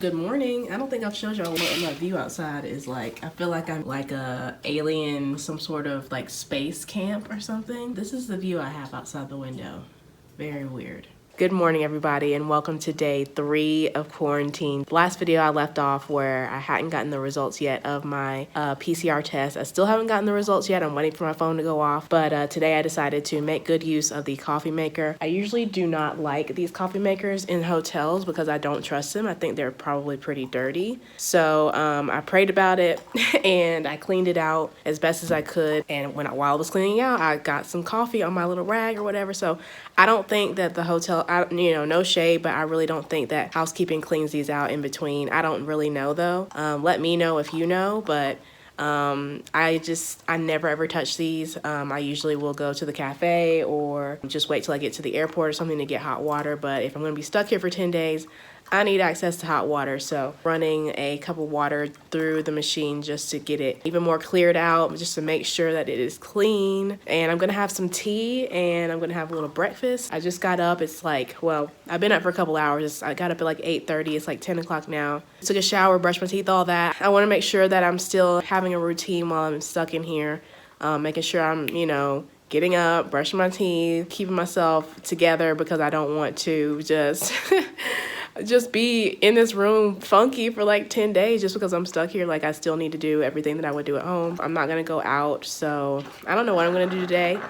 Good morning. I don't think I've showed y'all what my view outside is like. I feel like I'm like a alien, some sort of like space camp or something. This is the view I have outside the window. Very weird. Good morning, everybody, and welcome to day 3 of quarantine. Last video I left off where I hadn't gotten the results yet of my PCR test. I still haven't gotten the results yet. I'm waiting for my phone to go off, but today I decided to make good use of the coffee maker. I usually do not like these coffee makers in hotels because I don't trust them. I think they're probably pretty dirty. So I prayed about it and I cleaned it out as best as I could. And while I was cleaning out, I got some coffee on my little rag or whatever. So I don't think that the hotel, no shade, but I really don't think that housekeeping cleans these out in between. I don't really know though. Let me know if you know, but I never ever touch these. I usually will go to the cafe or just wait till I get to the airport or something to get hot water. But if I'm gonna be stuck here for 10 days, I need access to hot water. So running a cup of water through the machine just to get it even more cleared out, just to make sure that it is clean. And I'm gonna have some tea and I'm gonna have a little breakfast. I just got up. It's like, well, I've been up for a couple hours. I got up at like 8:30. It's like 10 o'clock now. Took a shower, brushed my teeth, all that. I wanna make sure that I'm still having a routine while I'm stuck in here. Making sure I'm, getting up, brushing my teeth, keeping myself together because I don't want to just just be in this room funky for like 10 days just because I'm stuck here. Like, I still need to do everything that I would do at home. I'm not gonna go out, so I don't know what I'm gonna do today.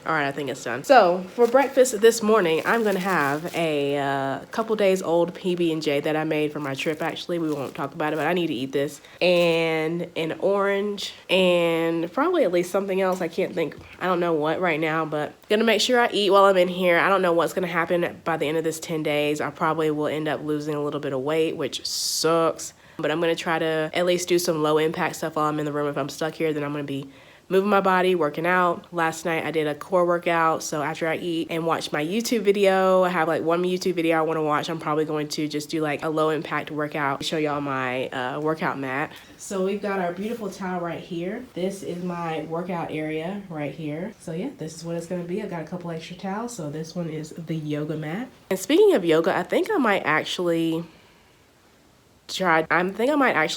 All right, I think it's done. So for breakfast this morning, I'm gonna have a couple days old PB&J that I made for my trip. Actually, we won't talk about it, but I need to eat this. And an orange and probably at least something else. I can't think, I don't know what right now, but gonna make sure I eat while I'm in here. I don't know what's gonna happen by the end of this 10 days. I probably will end up losing a little bit of weight, which sucks. But I'm gonna try to at least do some low impact stuff while I'm in the room. If I'm stuck here, then I'm gonna be moving my body, working out. Last night I did a core workout, so after I eat and watch my YouTube video, I have like one YouTube video I want to watch. I'm probably going to just do like a low impact workout, show y'all my workout mat. So we've got our beautiful towel right here. This is my workout area right here. So yeah, this is what it's gonna be. I got a couple extra towels, so this one is the yoga mat. And speaking of yoga, I think I might actually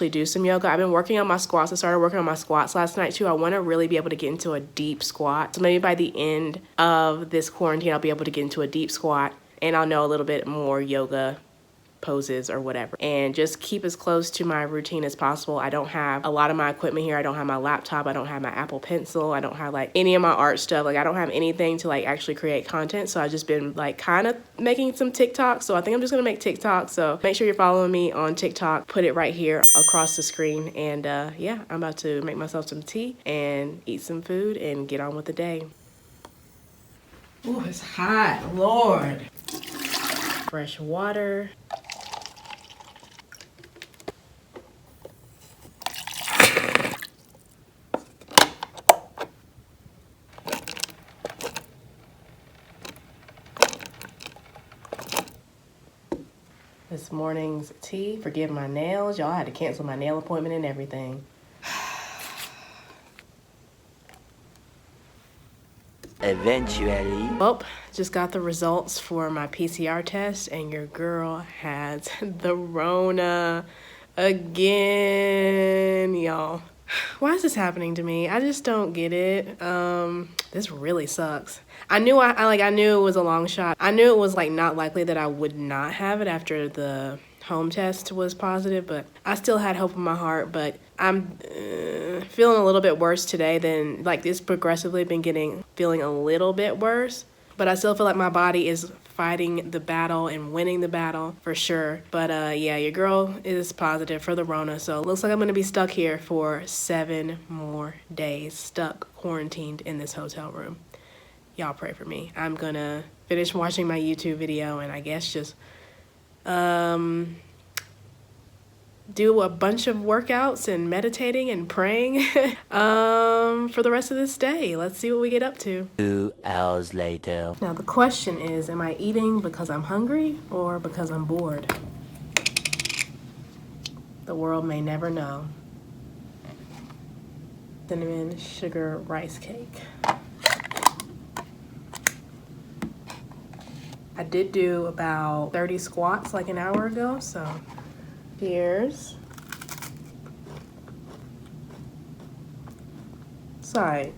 do some yoga. I've been working on my squats. I started working on my squats last night too. I want to really be able to get into a deep squat. So maybe by the end of this quarantine, I'll be able to get into a deep squat and I'll know a little bit more yoga poses or whatever, and just keep as close to my routine as possible. I don't have a lot of my equipment here. I don't have my laptop. I don't have my Apple Pencil. I don't have like any of my art stuff. Like, I don't have anything to like actually create content. So I've just been like kind of making some TikToks. So I think I'm just gonna make TikToks. So make sure you're following me on TikTok. Put it right here across the screen. And yeah, I'm about to make myself some tea and eat some food and get on with the day. Ooh, it's hot, Lord. Fresh water. This morning's tea. Forgive my nails. Y'all, I had to cancel my nail appointment and everything. Eventually. Well, just got the results for my PCR test and your girl has the Rona again, y'all. Why is this happening to me? I just don't get it. This really sucks. I knew it was a long shot. I knew it was like not likely that I would not have it after the home test was positive, but I still had hope in my heart. But I'm feeling a little bit worse today than, like, it's progressively been feeling a little bit worse. But I still feel like my body is fighting the battle and winning the battle for sure. But yeah, your girl is positive for the Rona. So it looks like I'm gonna be stuck here for 7 more days, stuck quarantined in this hotel room. Y'all pray for me. I'm gonna finish watching my YouTube video and I guess just do a bunch of workouts and meditating and praying for the rest of this day. Let's see what we get up to. 2 hours later. Now the question is, am I eating because I'm hungry or because I'm bored? The world may never know. Cinnamon sugar rice cake. I did do about 30 squats like an hour ago, so here's side.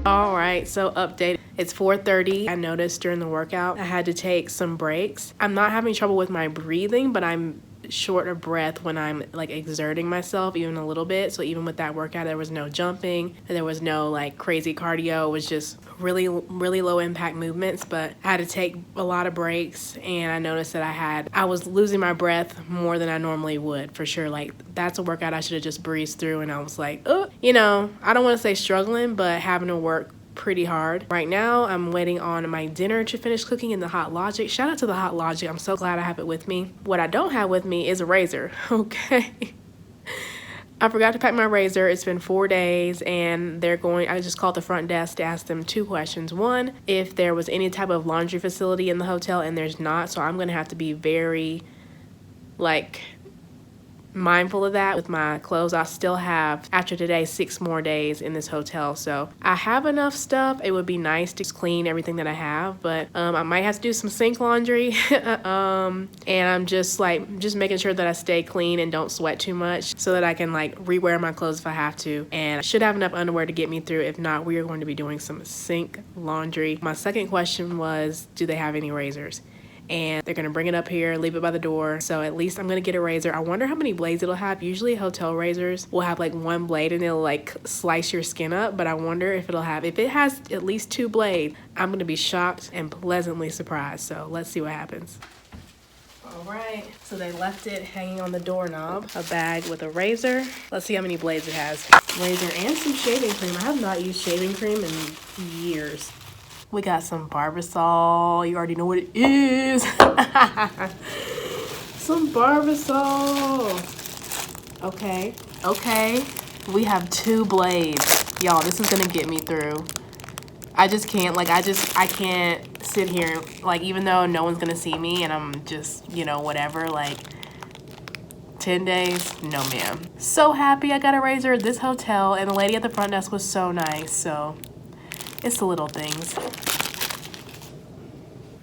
All right, so update. It's 4:30. I noticed during the workout I had to take some breaks. I'm not having trouble with my breathing, but I'm short of breath when I'm like exerting myself even a little bit. So even with that workout, there was no jumping and there was no like crazy cardio. It was just really low impact movements, but I had to take a lot of breaks, and I noticed that I was losing my breath more than I normally would, for sure. Like, that's a workout I should have just breezed through, and I was like, oh, you know, I don't want to say struggling, but having to work pretty hard. Right now, I'm waiting on my dinner to finish cooking in the Hot Logic. Shout out to the Hot Logic. I'm so glad I have it with me. What I don't have with me is a razor, okay? I forgot to pack my razor. It's been 4 days, and I just called the front desk to ask them 2 questions. One, if there was any type of laundry facility in the hotel, and there's not, so I'm gonna have to be very, like, mindful of that with my clothes. I still have, after today, 6 more days in this hotel, so I have enough stuff. It would be nice to clean everything that I have, but I might have to do some sink laundry. And I'm just making sure that I stay clean and don't sweat too much so that I can like rewear my clothes if I have to, and I should have enough underwear to get me through. If not, we are going to be doing some sink laundry. My second question was, do they have any razors? And they're gonna bring it up here, leave it by the door. So at least I'm gonna get a razor. I wonder how many blades it'll have. Usually hotel razors will have like 1 blade and it'll like slice your skin up, but I wonder if if it has at least 2 blades, I'm gonna be shocked and pleasantly surprised. So let's see what happens. All right, so they left it hanging on the doorknob, a bag with a razor. Let's see how many blades it has. Razor and some shaving cream. I have not used shaving cream in years. We got some Barbasol. You already know what it is. Some Barbasol. Okay. We have 2 blades. Y'all, this is gonna get me through. I just can't, like, I can't sit here, like, even though no one's gonna see me and I'm just, you know, whatever, like, 10 days, no ma'am. So happy I got a razor at this hotel, and the lady at the front desk was so nice, so it's the little things.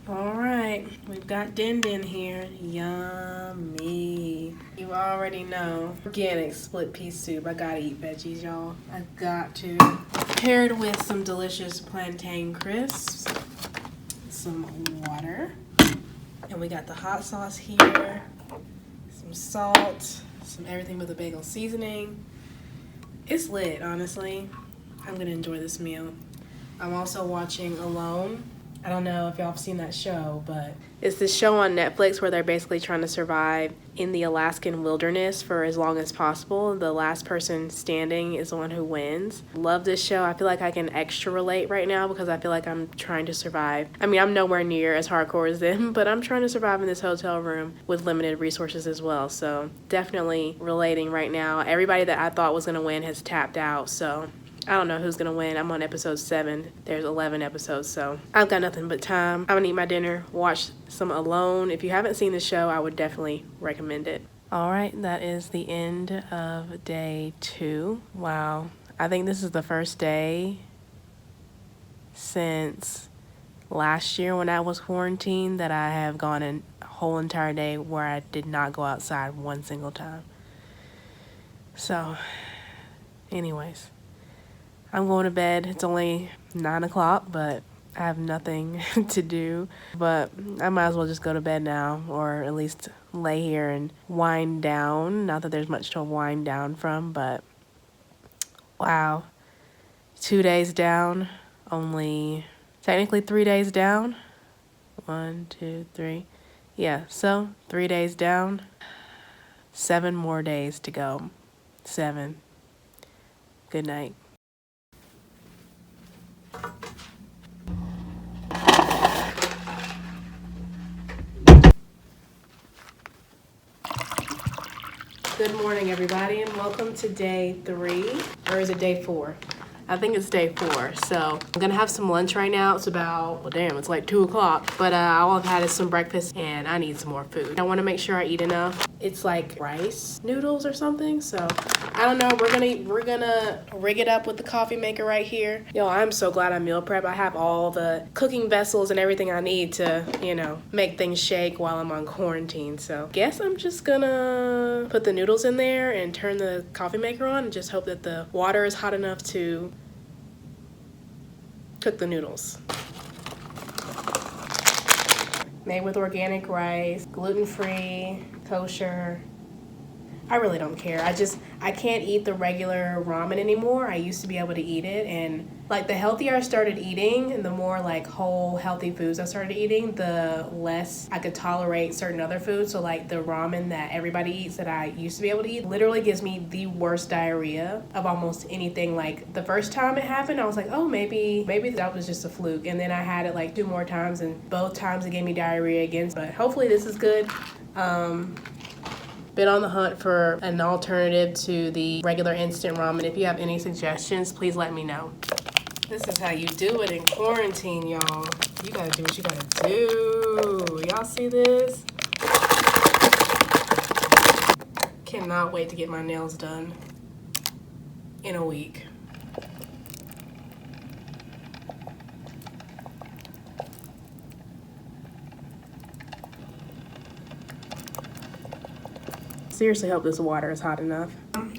All right, we've got Din Din here. Yummy. You already know. Organic split pea soup. I gotta eat veggies, y'all. I got to. Paired with some delicious plantain crisps, some water, and we got the hot sauce here, some salt, some everything with a bagel seasoning. It's lit, honestly. I'm gonna enjoy this meal. I'm also watching Alone. I don't know if y'all have seen that show, but it's this show on Netflix where they're basically trying to survive in the Alaskan wilderness for as long as possible. The last person standing is the one who wins. Love this show. I feel like I can extra relate right now because I feel like I'm trying to survive. I mean, I'm nowhere near as hardcore as them, but I'm trying to survive in this hotel room with limited resources as well. So definitely relating right now. Everybody that I thought was going to win has tapped out, so I don't know who's gonna win. I'm on episode 7. There's 11 episodes, so I've got nothing but time. I'm gonna eat my dinner, watch some Alone. If you haven't seen the show, I would definitely recommend it. All right, that is the end of day 2. Wow, I think this is the first day since last year when I was quarantined that I have gone a whole entire day where I did not go outside one single time. So, anyways, I'm going to bed. It's only 9 o'clock, but I have nothing to do. But I might as well just go to bed now, or at least lay here and wind down. Not that there's much to wind down from, but wow. 2 days down, only technically 3 days down. 1, 2, 3. Yeah, so 3 days down. 7 more days to go. 7. Good night. Good morning, everybody, and welcome to day 3, or is it day 4? I think it's day 4. So I'm gonna have some lunch right now. It's about, well, damn, it's like 2 o'clock. But all I've had is some breakfast and I need some more food. I wanna make sure I eat enough. It's like rice noodles or something. So I don't know, we're gonna rig it up with the coffee maker right here. Yo, I'm so glad I meal prep. I have all the cooking vessels and everything I need to, you know, make things shake while I'm on quarantine. So guess I'm just gonna put the noodles in there and turn the coffee maker on and just hope that the water is hot enough to cook the noodles. Made with organic rice, gluten-free, kosher. I really don't care. I can't eat the regular ramen anymore. I used to be able to eat it, and like the healthier I started eating and the more like whole healthy foods I started eating, the less I could tolerate certain other foods. So like the ramen that everybody eats that I used to be able to eat literally gives me the worst diarrhea of almost anything. Like the first time it happened, I was like, oh, maybe that was just a fluke. And then I had it like 2 more times, and both times it gave me diarrhea again. But hopefully this is good. Been on the hunt for an alternative to the regular instant ramen. If you have any suggestions, please let me know. This is how you do it in quarantine, y'all. You gotta do what you gotta do. Y'all see this? Cannot wait to get my nails done in a week. Seriously hope this water is hot enough.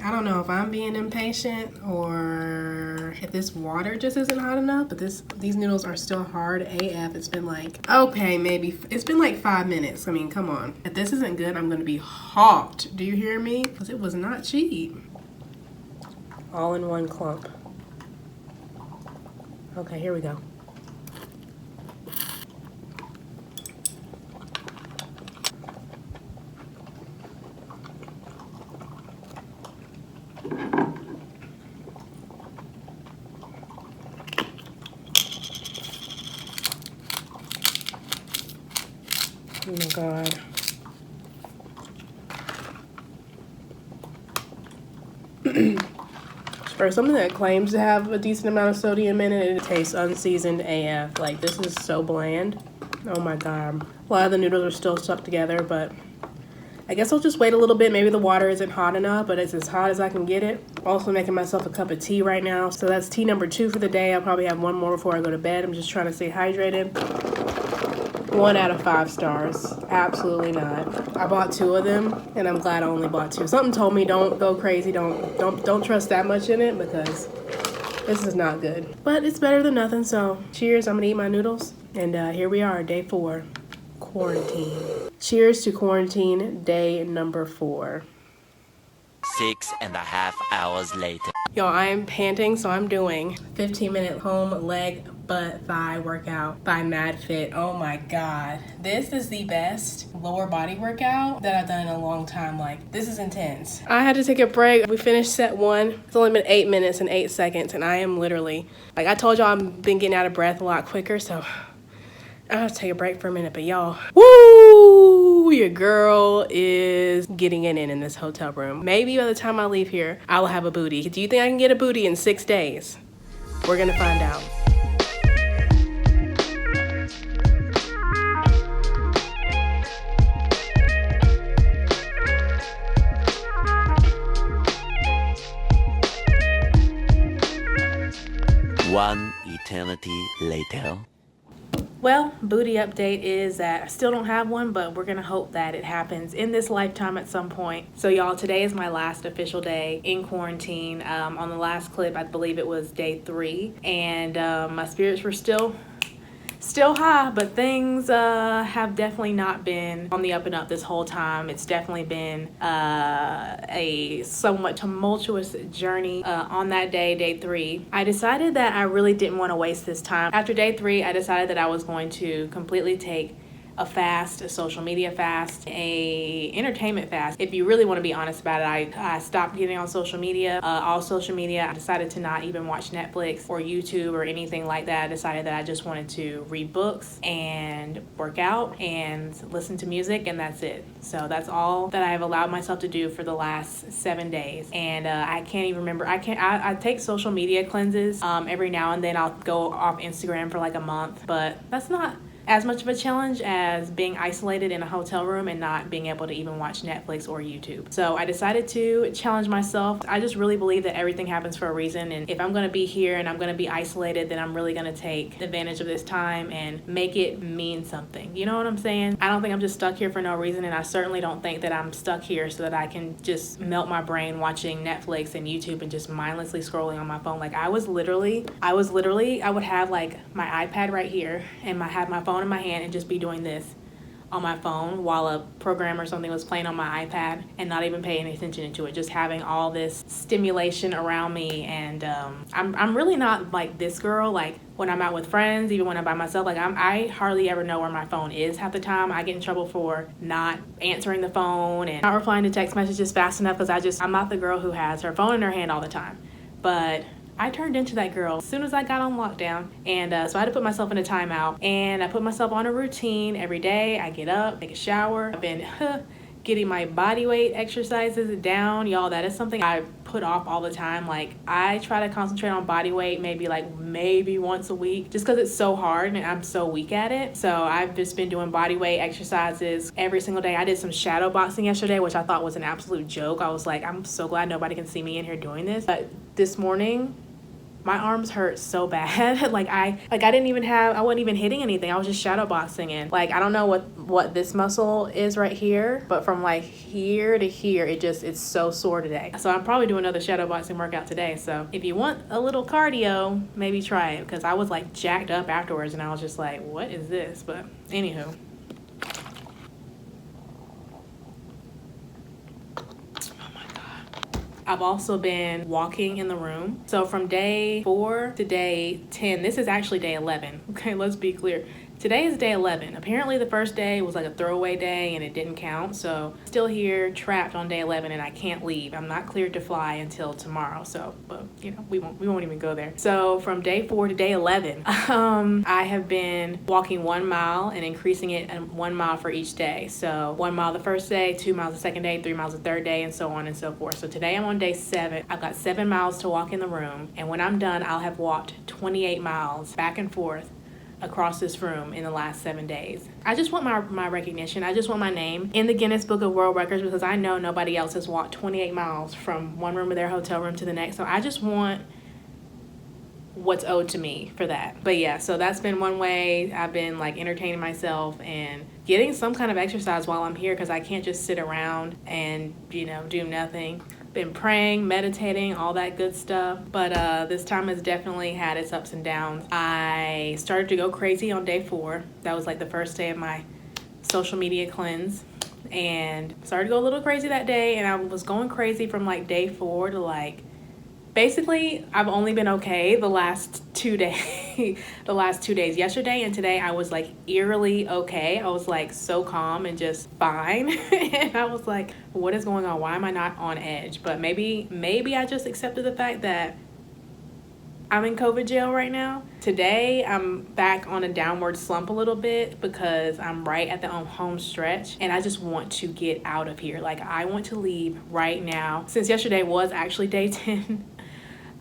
I don't know if I'm being impatient or if this water just isn't hot enough, but these noodles are still hard AF. It's been like, okay, maybe it's been like 5 minutes. I mean, come on. If this isn't good, I'm gonna be hot. Do you hear me? Because it was not cheap. All in one clump. Okay, here we go. Oh my God. For something that claims to have a decent amount of sodium in it, it tastes unseasoned AF. Like, this is so bland. Oh my God. A lot of the noodles are still stuck together, but I guess I'll just wait a little bit. Maybe the water isn't hot enough, but it's as hot as I can get it. Also making myself a cup of tea right now. So that's tea number 2 for the day. I'll probably have one more before I go to bed. I'm just trying to stay hydrated. 1 out of 5 stars. Absolutely not. I bought 2 of them, and I'm glad I only bought 2. Something told me don't go crazy. Don't trust that much in it, because this is not good. But it's better than nothing, so cheers. I'm gonna eat my noodles. And here we are, day 4. Quarantine. Cheers to quarantine day number 4. 6.5 hours later. Yo, I am panting, so I'm doing 15-minute home leg, butt, thigh workout by MadFit. Oh my God. This is the best lower body workout that I've done in a long time. Like, this is intense. I had to take a break. We finished set 1. It's only been 8 minutes and 8 seconds, and I am literally, like I told y'all, I've been getting out of breath a lot quicker, so I have to take a break for a minute. But y'all, woo, your girl is getting it in this hotel room. Maybe by the time I leave here, I will have a booty. Do you think I can get a booty in 6 days? We're gonna find out. One eternity later. Well, booty update is that I still don't have one, but we're gonna hope that it happens in this lifetime at some point. So y'all, today is my last official day in quarantine. On the last clip, I believe it was day 3, and my spirits were still high, but things have definitely not been on the up and up this whole time. It's definitely been a somewhat tumultuous journey. On that day 3, I decided that I really didn't want to waste this time. After day 3, I decided that I was going to completely take a fast, a social media fast, a entertainment fast. If you really want to be honest about it, I stopped getting on social media, all social media. I decided to not even watch Netflix or YouTube or anything like that. I decided that I just wanted to read books and work out and listen to music, and that's it. So that's all that I have allowed myself to do for the last 7 days. And I can't even remember. I take social media cleanses every now and then. I'll go off Instagram for like a month, but that's not as much of a challenge as being isolated in a hotel room and not being able to even watch Netflix or YouTube. So I decided to challenge myself. I just really believe that everything happens for a reason, and if I'm going to be here and I'm going to be isolated, then I'm really going to take advantage of this time and make it mean something. You know what I'm saying? I don't think I'm just stuck here for no reason, and I certainly don't think that I'm stuck here so that I can just melt my brain watching Netflix and YouTube and just mindlessly scrolling on my phone. Like I would have like my iPad right here and have my phone in my hand and just be doing this on my phone while a program or something was playing on my iPad and not even paying attention to it, just having all this stimulation around me. And I'm really not like this girl. Like when I'm out with friends, even when I'm by myself, like I hardly ever know where my phone is half the time. I get in trouble for not answering the phone and not replying to text messages fast enough because I'm not the girl who has her phone in her hand all the time. But I turned into that girl as soon as I got on lockdown, and so I had to put myself in a timeout, and I put myself on a routine every day. I get up, take a shower. I've been getting my body weight exercises down. Y'all, that is something I put off all the time. Like I try to concentrate on body weight maybe once a week just because it's so hard and I'm so weak at it. So I've just been doing body weight exercises every single day. I did some shadow boxing yesterday, which I thought was an absolute joke. I was like, I'm so glad nobody can see me in here doing this. But this morning, my arms hurt so bad. I wasn't even hitting anything. I was just shadow boxing, and like I don't know what this muscle is right here, but from like here to here, it's so sore today. So I'm probably doing another shadow boxing workout today. So if you want a little cardio, maybe try it, because I was like jacked up afterwards and I was just like, what is this? But anywho. I've also been walking in the room. So from day 4 to day 10, this is actually day 11. Okay, let's be clear. Today is day 11. Apparently the first day was like a throwaway day and it didn't count. So still here trapped on day 11 and I can't leave. I'm not cleared to fly until tomorrow. So, but you know, we won't even go there. So from day 4 to day 11, I have been walking 1 mile and increasing it 1 mile for each day. So 1 mile the first day, 2 miles the second day, 3 miles the third day, and so on and so forth. So today I'm on day 7. I've got 7 miles to walk in the room. And when I'm done, I'll have walked 28 miles back and forth across this room in the last 7 days. I just want my recognition. I just want my name in the Guinness Book of World Records because I know nobody else has walked 28 miles from one room of their hotel room to the next. So I just want what's owed to me for that. But yeah, so that's been one way I've been like entertaining myself and getting some kind of exercise while I'm here because I can't just sit around and, you know, do nothing. Been praying, meditating, all that good stuff. But this time has definitely had its ups and downs. I started to go crazy on day 4. That was like the first day of my social media cleanse. And started to go a little crazy that day. And I was going crazy from like day 4 to like, basically, I've only been okay the last 2 days. The last 2 days. Yesterday and today, I was like eerily okay. I was like so calm and just fine. And I was like, what is going on? Why am I not on edge? But maybe I just accepted the fact that I'm in COVID jail right now. Today, I'm back on a downward slump a little bit because I'm right at the home stretch and I just want to get out of here. Like, I want to leave right now. Since yesterday was actually day 10,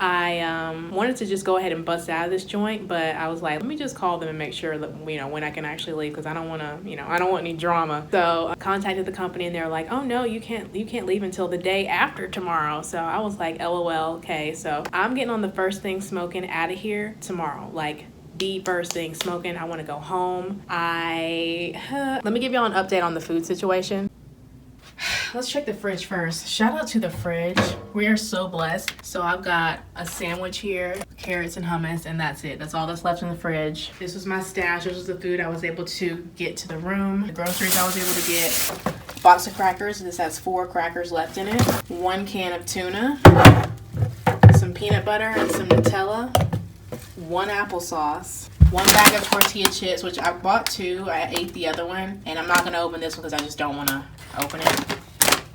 I wanted to just go ahead and bust out of this joint, but I was like, let me just call them and make sure that, you know, when I can actually leave because I don't want to, you know, I don't want any drama. So I contacted the company and they were like, oh no, you can't leave until the day after tomorrow. So I was like, LOL, okay. So I'm getting on the first thing smoking out of here tomorrow. Like, the first thing smoking. I want to go home. Let me give y'all an update on the food situation. Let's check the fridge first. Shout out to the fridge. We are so blessed. So I've got a sandwich here, carrots and hummus, and that's it. That's all that's left in the fridge. This was my stash. This was the food I was able to get to the room. The groceries I was able to get. Box of crackers. This has 4 crackers left in it. 1 can of tuna. Some peanut butter and some Nutella. 1 applesauce. 1 bag of tortilla chips, which I bought 2. I ate the other one, and I'm not gonna open this one because I just don't want to open it.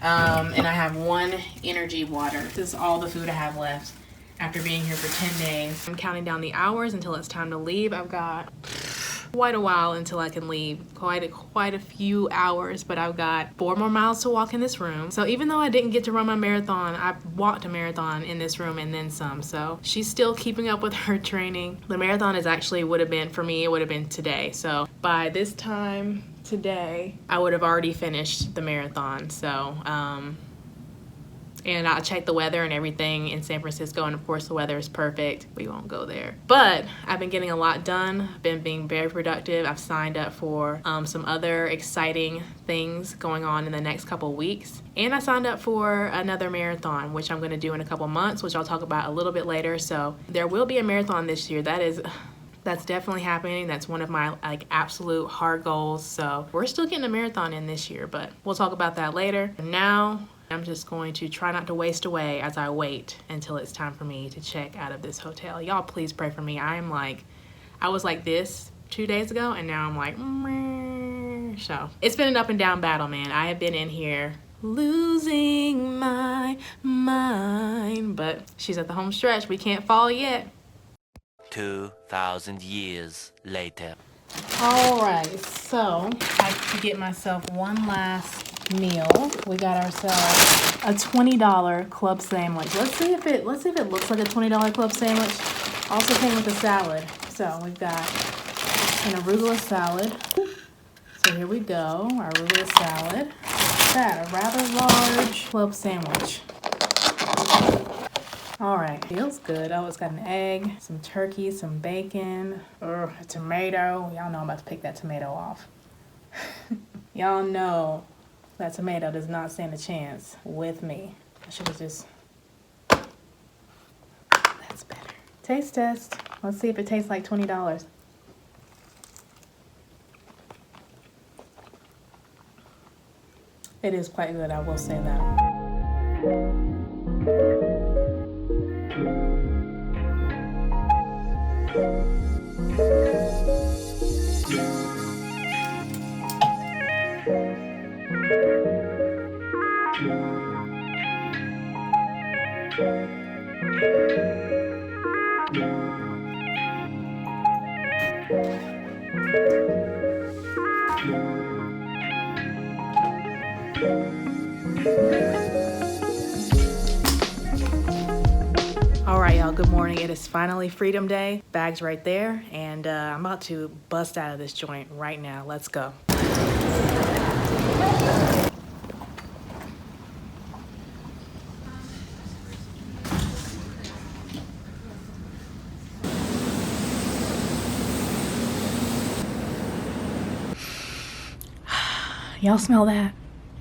And I have 1 energy water. This is all the food I have left after being here for 10 days. I'm counting down the hours until it's time to leave. I've got quite a while until I can leave. Quite a few hours, but I've got 4 more miles to walk in this room. So even though I didn't get to run my marathon, I walked a marathon in this room and then some. So she's still keeping up with her training. The marathon is actually would have been, for me, it would have been today. So by this time today, I would have already finished the marathon. So and I checked the weather and everything in San Francisco, and of course the weather is perfect. We won't go there. But I've been getting a lot done. I've been being very productive. I've signed up for some other exciting things going on in the next couple weeks. And I signed up for another marathon, which I'm gonna do in a couple months, which I'll talk about a little bit later. So there will be a marathon this year. That's definitely happening. That's one of my absolute hard goals. So we're still getting a marathon in this year, but we'll talk about that later. Now, I'm just going to try not to waste away as I wait until it's time for me to check out of this hotel. Y'all please pray for me. I was like this 2 days ago, and now I'm like, meh. So it's been an up and down battle, man. I have been in here losing my mind, but she's at the home stretch. We can't fall yet. 2,000 years later. All right, so I have to get myself one last meal. We got ourselves a $20 club sandwich. Let's see if it looks like a $20 club sandwich. Also came with a salad. So we've got an arugula salad. So here we go, our arugula salad. That a rather large club sandwich. All right, feels good. Oh, it's got an egg, some turkey, some bacon, a tomato. Y'all know I'm about to pick that tomato off. Y'all know that tomato does not stand a chance with me. I should have just... That's better. Taste test. Let's see if it tastes like $20. It is quite good, I will say that. All right, y'all, good morning. It is finally Freedom Day. Bag's right there, and I'm about to bust out of this joint right now. Let's go. Y'all smell that?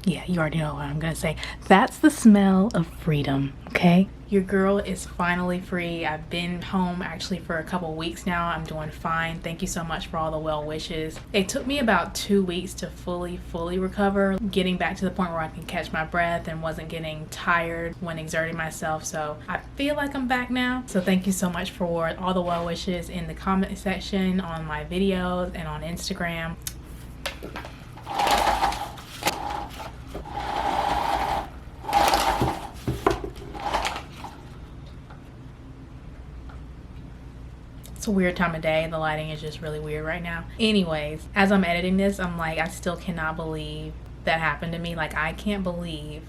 Yeah, you already know what I'm gonna say. That's the smell of freedom, okay? Your girl is finally free. I've been home actually for a couple weeks now. I'm doing fine. Thank you so much for all the well wishes. It took me about 2 weeks to fully recover, getting back to the point where I can catch my breath and wasn't getting tired when exerting myself. So I feel like I'm back now. So thank you so much for all the well wishes in the comment section, on my videos, and on Instagram. It's a weird time of day. The lighting is just really weird right now. Anyways, as I'm editing this, I'm like, I still cannot believe that happened to me. Like, I can't believe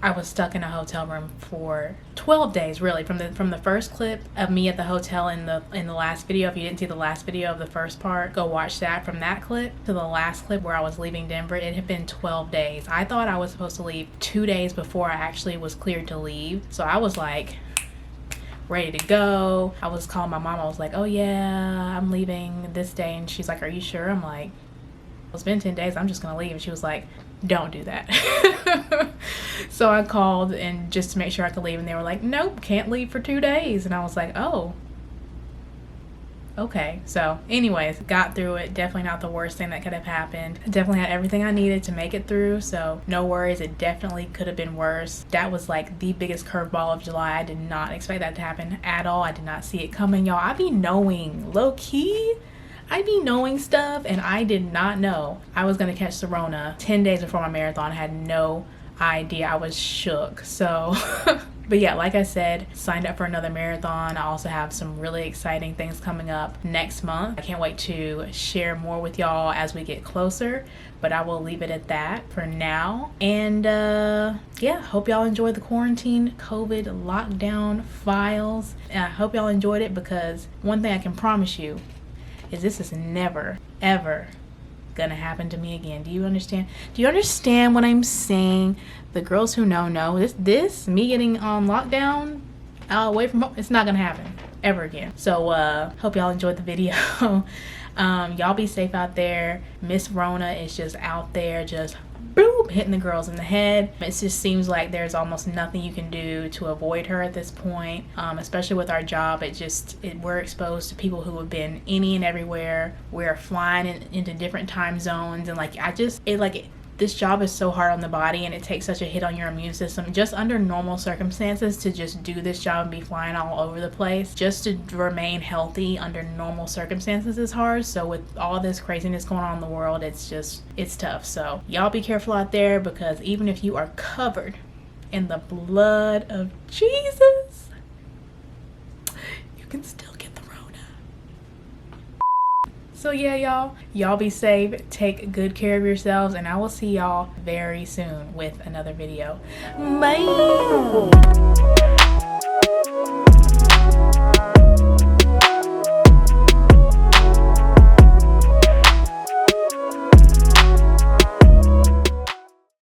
I was stuck in a hotel room for 12 days, really. From the first clip of me at the hotel in the last video. If you didn't see the last video of the first part, go watch that. From that clip to the last clip where I was leaving Denver, it had been 12 days. I thought I was supposed to leave 2 days before I actually was cleared to leave. So I was like ready to go. I was calling my mom. I was like, oh yeah, I'm leaving this day. And she's like, are you sure? I'm like, it's been 10 days. I'm just gonna leave. And she was like, don't do that. So I called and just to make sure I could leave, and they were like, nope, can't leave for 2 days. And I was like, oh, Okay, so anyways, got through it. Definitely not the worst thing that could have happened. Definitely had everything I needed to make it through, so no worries. It definitely could have been worse. That was like the biggest curveball of July. I did not expect that to happen at all. I did not see it coming, y'all. I be knowing, low key, I be knowing stuff, and I did not know I was gonna catch the Rona 10 days before my marathon. I had no idea. I was shook. So but yeah, like I said, signed up for another marathon. I also have some really exciting things coming up next month. I can't wait to share more with y'all as we get closer, but I will leave it at that for now. And yeah, hope y'all enjoyed the quarantine COVID lockdown files. And I hope y'all enjoyed it, because one thing I can promise you is this is never, ever gonna happen to me again. Do you understand? Do you understand what I'm saying? The girls who know this me getting on lockdown away from home, it's not gonna happen ever again. So hope y'all enjoyed the video. Y'all be safe out there. Miss Rona is just out there, just boom, hitting the girls in the head. It just seems like there's almost nothing you can do to avoid her at this point, especially with our job. We're exposed to people who have been any and everywhere. We're flying into different time zones, and this job is so hard on the body, and it takes such a hit on your immune system. Just under normal circumstances, to just do this job and be flying all over the place, just to remain healthy under normal circumstances is hard. So with all this craziness going on in the world, it's tough. So y'all be careful out there, because even if you are covered in the blood of Jesus, you can still get the Rona. So yeah, y'all be safe, take good care of yourselves, and I will see y'all very soon with another video. Bye.